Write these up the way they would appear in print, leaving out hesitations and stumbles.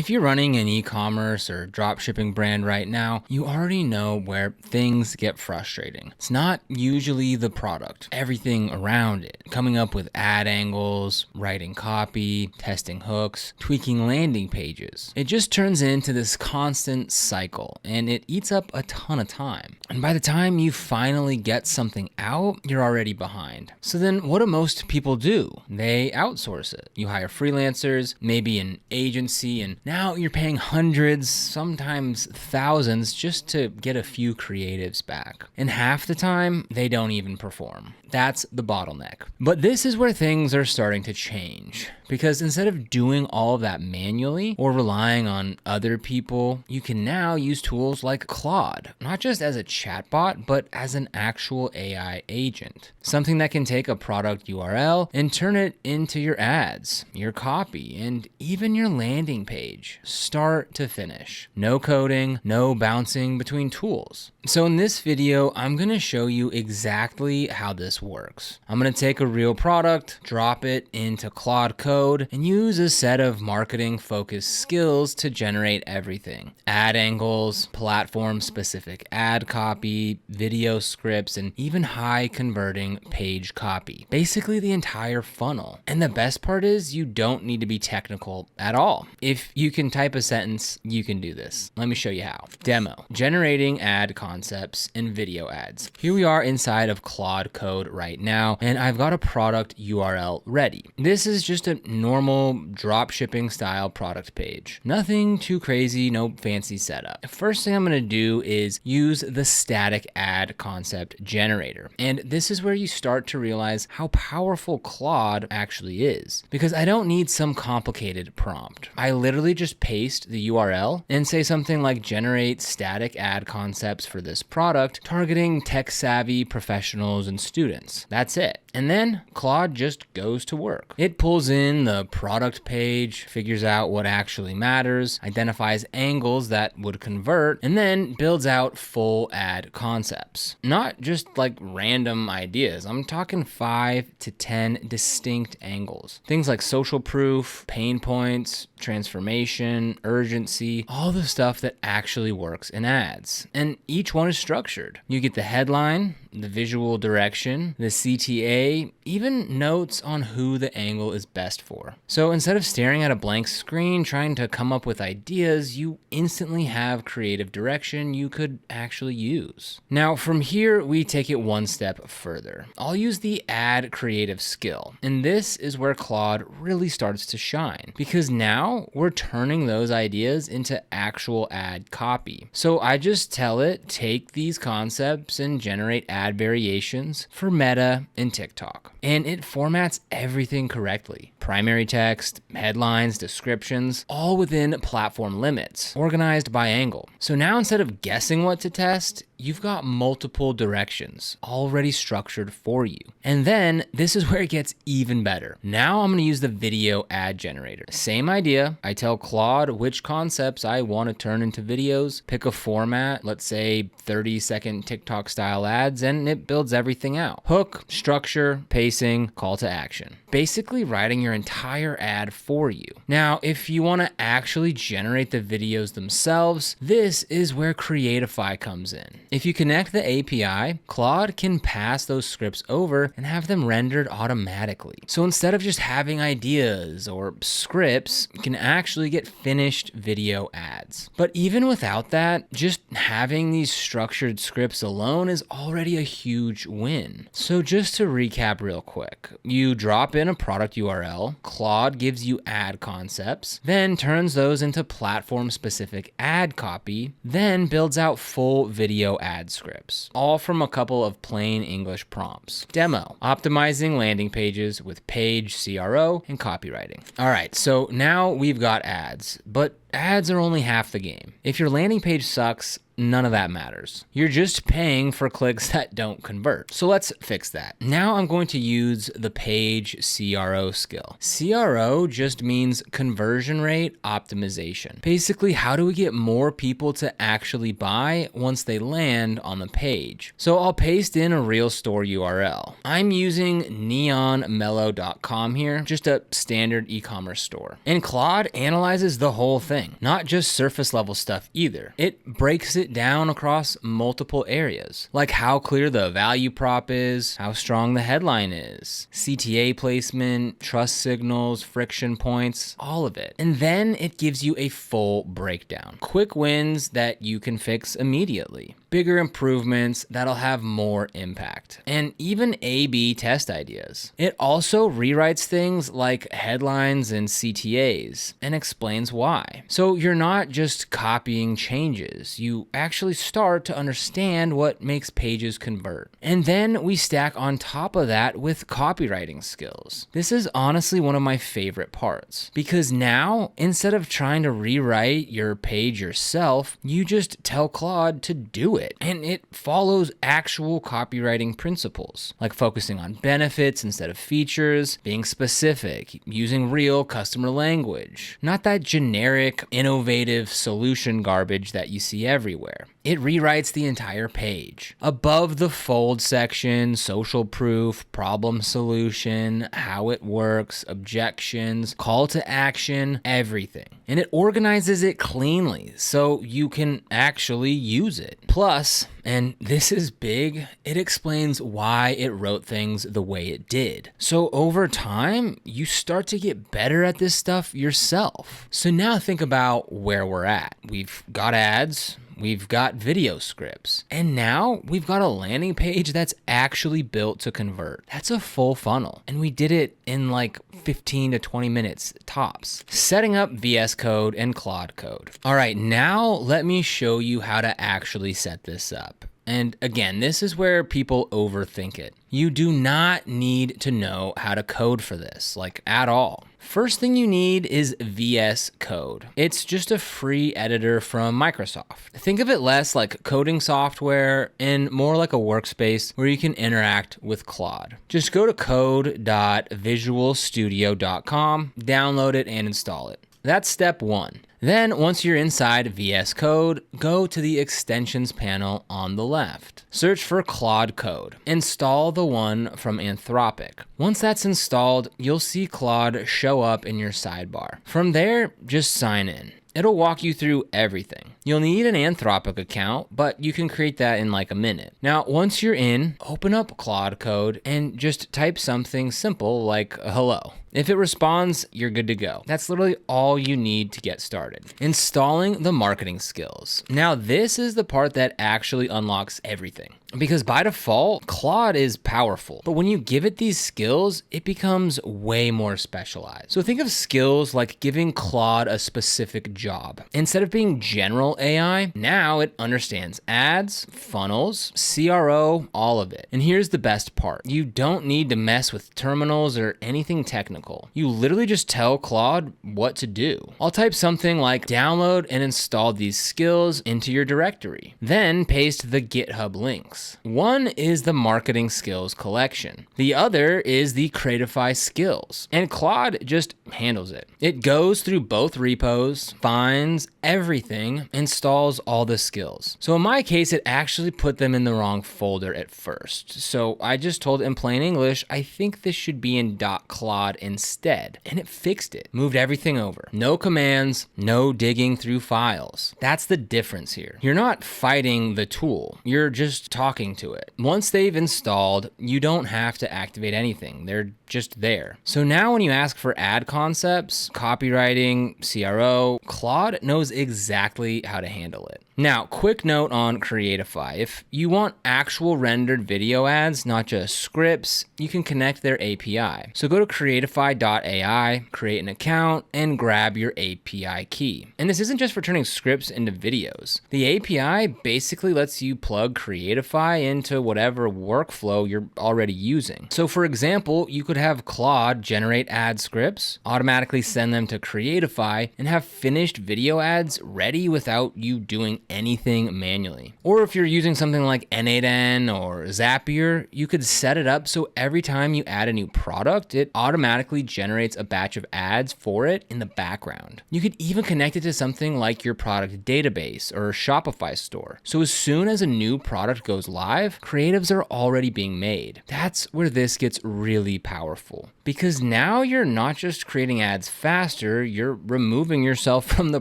If you're running an e-commerce or dropshipping brand right now, you already know where things get frustrating. It's not usually the product, everything around it. Coming up with ad angles, writing copy, testing hooks, tweaking landing pages. It just turns into this constant cycle and it eats up a ton of time. And by the time you finally get something out, you're already behind. So then what do most people do? They outsource it. You hire freelancers, maybe an agency, and now you're paying hundreds, sometimes thousands, just to get a few creatives back. And half the time, they don't even perform. That's the bottleneck. But this is where things are starting to change. Because instead of doing all of that manually or relying on other people, you can now use tools like Claude, not just as a chatbot, but as an actual AI agent. Something that can take a product URL and turn it into your ads, your copy, and even your landing page, start to finish. No coding, no bouncing between tools. So in this video, I'm gonna show you exactly how this works. I'm gonna take a real product, drop it into Claude Code, and use a set of marketing-focused skills to generate everything. Ad angles, platform-specific ad copy, video scripts, and even high-converting page copy. Basically the entire funnel. And the best part is you don't need to be technical at all. If you can type a sentence, you can do this. Let me show you how. Demo. Generating ad concepts and video ads. Here we are inside of Claude Code right now, and I've got a product URL ready. This is just a normal dropshipping style product page. Nothing too crazy, no fancy setup. First thing I'm gonna do is use the static ad concept generator. And this is where you start to realize how powerful Claude actually is. Because I don't need some complicated prompt. I literally just paste the URL and say something like generate static ad concepts for this product, targeting tech-savvy professionals and students. That's it. And then Claude just goes to work. It pulls in the product page, figures out what actually matters, identifies angles that would convert, and then builds out full ad concepts. Not just like random ideas. I'm talking 5 to 10 distinct angles. Things like social proof, pain points, transformation, urgency, all the stuff that actually works in ads. And each one is structured. You get the headline, the visual direction, the CTA, even notes on who the angle is best for. So instead of staring at a blank screen trying to come up with ideas, you instantly have creative direction you could actually use. Now from here, we take it one step further. I'll use the ad creative skill. And this is where Claude really starts to shine because now we're turning those ideas into actual ad copy. So I just tell it, take these concepts and generate ad variations for Meta and TikTok. And it formats everything correctly. Primary text, headlines, descriptions, all within platform limits, organized by angle. So now instead of guessing what to test, you've got multiple directions already structured for you. And then this is where it gets even better. Now I'm gonna use the video ad generator. Same idea. I tell Claude which concepts I want to turn into videos, pick a format, let's say 30-second TikTok style ads, and it builds everything out. Hook, structure, pacing, call to action. Basically writing your entire ad for you. Now, if you want to actually generate the videos themselves, this is where Creatify comes in. If you connect the API, Claude can pass those scripts over and have them rendered automatically. So instead of just having ideas or scripts, you can actually get finished video ads. But even without that, just having these structured scripts alone is already a huge win. So just to recap real quick, you drop in a product URL, Claude gives you ad concepts, then turns those into platform-specific ad copy, then builds out full video ad scripts, all from a couple of plain English prompts. Demo, optimizing landing pages with page CRO and copywriting. All right, so now we've got ads, but ads are only half the game. If your landing page sucks, none of that matters. You're just paying for clicks that don't convert. So let's fix that. Now I'm going to use the page CRO skill. CRO just means conversion rate optimization. Basically, how do we get more people to actually buy once they land on the page? So I'll paste in a real store URL. I'm using neonmellow.com here, just a standard e-commerce store. And Claude analyzes the whole thing, not just surface level stuff either. It breaks it down across multiple areas, like how clear the value prop is, how strong the headline is, CTA placement, trust signals, friction points, all of it. And then it gives you a full breakdown. Quick wins that you can fix immediately. Bigger improvements that'll have more impact, and even A/B test ideas. It also rewrites things like headlines and CTAs and explains why. So you're not just copying changes, you actually start to understand what makes pages convert. And then we stack on top of that with copywriting skills. This is honestly one of my favorite parts, because now instead of trying to rewrite your page yourself, you just tell Claude to do it. And it follows actual copywriting principles, like focusing on benefits instead of features, being specific, using real customer language, not that generic, innovative solution garbage that you see everywhere. It rewrites the entire page. Above the fold section, social proof, problem solution, how it works, objections, call to action, everything. And it organizes it cleanly so you can actually use it. Plus, and this is big, it explains why it wrote things the way it did. So over time, you start to get better at this stuff yourself. So now think about where we're at. We've got ads, we've got video scripts, and now we've got a landing page that's actually built to convert. That's a full funnel, and we did it in like 15 to 20 minutes tops. Setting up VS Code and Claude Code. All right, now let me show you how to actually set this up. And again, this is where people overthink it. You do not need to know how to code for this, like at all. First thing you need is VS Code. It's just a free editor from Microsoft. Think of it less like coding software and more like a workspace where you can interact with Claude. Just go to code.visualstudio.com, download it and install it. That's step one. Then once you're inside VS Code, go to the extensions panel on the left. Search for Claude Code. Install the one from Anthropic. Once that's installed, you'll see Claude show up in your sidebar. From there, just sign in. It'll walk you through everything. You'll need an Anthropic account, but you can create that in like a minute. Now, once you're in, open up Claude Code and just type something simple like hello. If it responds, you're good to go. That's literally all you need to get started. Installing the marketing skills. Now, this is the part that actually unlocks everything. Because by default, Claude is powerful. But when you give it these skills, it becomes way more specialized. So think of skills like giving Claude a specific job. Instead of being general AI, now it understands ads, funnels, CRO, all of it. And here's the best part. You don't need to mess with terminals or anything technical. You literally just tell Claude what to do. I'll type something like download and install these skills into your directory. Then paste the GitHub links. One is the marketing skills collection. The other is the Creatify skills. And Claude just handles it. It goes through both repos, finds everything, installs all the skills. So in my case, it actually put them in the wrong folder at first. So I just told it in plain English, I think this should be in .claude instead. And it fixed it, moved everything over. No commands, no digging through files. That's the difference here. You're not fighting the tool, you're just talking to it. Once they've installed, you don't have to activate anything. They're just there. So now when you ask for ad concepts, copywriting, CRO, Claude knows exactly how to handle it. Now, quick note on Creatify. If you want actual rendered video ads, not just scripts, you can connect their API. So go to creatify.ai, create an account, and grab your API key. And this isn't just for turning scripts into videos. The API basically lets you plug Creatify into whatever workflow you're already using. So for example, you could have Claude generate ad scripts, automatically send them to Creatify, and have finished video ads ready without you doing anything manually. Or if you're using something like N8N or Zapier, you could set it up so every time you add a new product, it automatically generates a batch of ads for it in the background. You could even connect it to something like your product database or Shopify store. So as soon as a new product goes live, creatives are already being made. That's where this gets really powerful, because now you're not just creating ads faster, you're removing yourself from the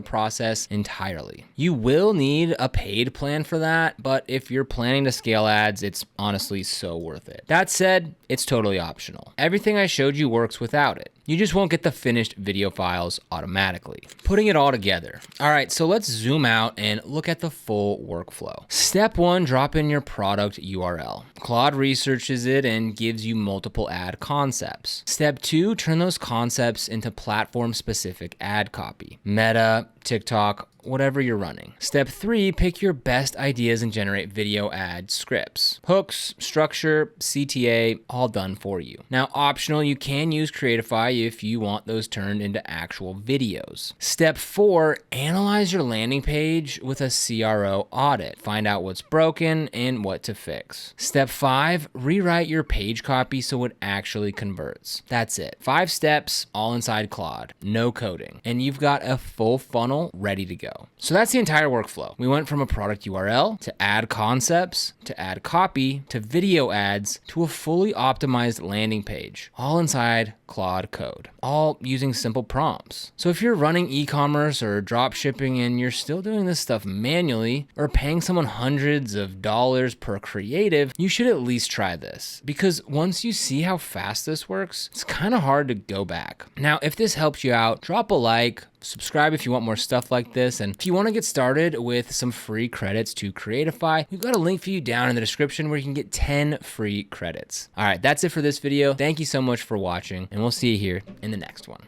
process entirely. You will need a paid plan for that, but if you're planning to scale ads, it's honestly so worth it. That said, it's totally optional. Everything I showed you works without it. You just won't get the finished video files automatically. Putting it all together. All right, so let's zoom out and look at the full workflow. Step 1, drop in your product URL. Claude researches it and gives you multiple ad concepts. Step 2, turn those concepts into platform-specific ad copy. Meta, TikTok, whatever you're running. Step 3, pick your best ideas and generate video ad scripts. Hooks, structure, CTA, all done for you. Now, optional, you can use Creatify if you want those turned into actual videos. Step 4, analyze your landing page with a CRO audit. Find out what's broken and what to fix. Step 5, rewrite your page copy so it actually converts. That's it. 5 steps, all inside Claude. No coding. And you've got a full funnel ready to go. So that's the entire workflow. We went from a product URL to ad concepts, to ad copy, to video ads, to a fully optimized landing page, all inside Claude Code, all using simple prompts. So if you're running e-commerce or drop shipping and you're still doing this stuff manually or paying someone hundreds of dollars per creative, you should at least try this, because once you see how fast this works, it's kind of hard to go back. Now, if this helps you out, drop a like, subscribe if you want more stuff like this. And if you want to get started with some free credits to Creatify, we've got a link for you down in the description where you can get 10 free credits. All right, that's it for this video. Thank you so much for watching, and we'll see you here in the next one.